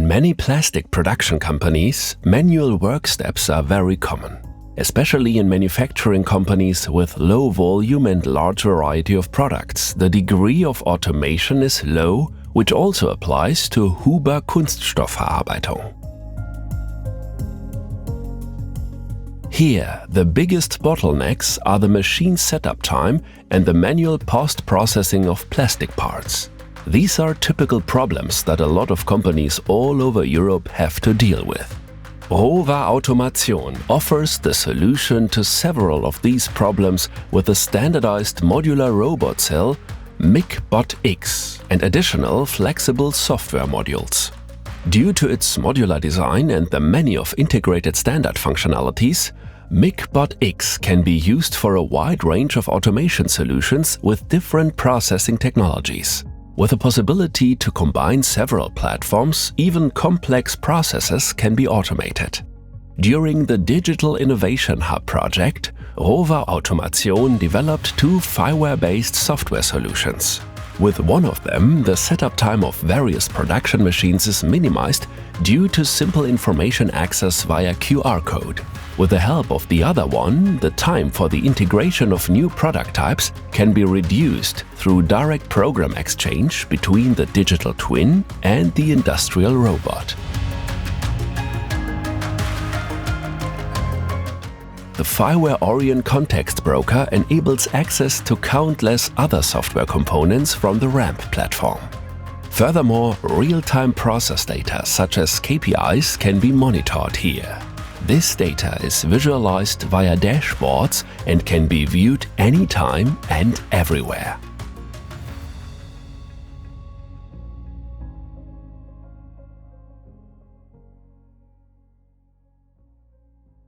In many plastic production companies, manual work steps are very common. Especially in manufacturing companies with low volume and large variety of products, the degree of automation is low, which also applies to Huber Kunstoffverarbeitung. Here, the biggest bottlenecks are the machine setup time and the manual post-processing of plastic parts. These are typical problems that a lot of companies all over Europe have to deal with. Rowa Automation offers the solution to several of these problems with a standardized modular robot cell, MicBotX, and additional flexible software modules. Due to its modular design and the many of integrated standard functionalities, MicBotX can be used for a wide range of automation solutions with different processing technologies. With the possibility to combine several platforms, even complex processes can be automated. During the Digital Innovation Hub project, Rowa Automation developed two firmware-based software solutions. With one of them, the setup time of various production machines is minimized due to simple information access via QR code. With the help of the other one, the time for the integration of new product types can be reduced through direct program exchange between the digital twin and the industrial robot. The firmware Orion Context Broker enables access to countless other software components from the RAMP platform. Furthermore, real-time process data such as KPIs can be monitored here. This data is visualized via dashboards and can be viewed anytime and everywhere.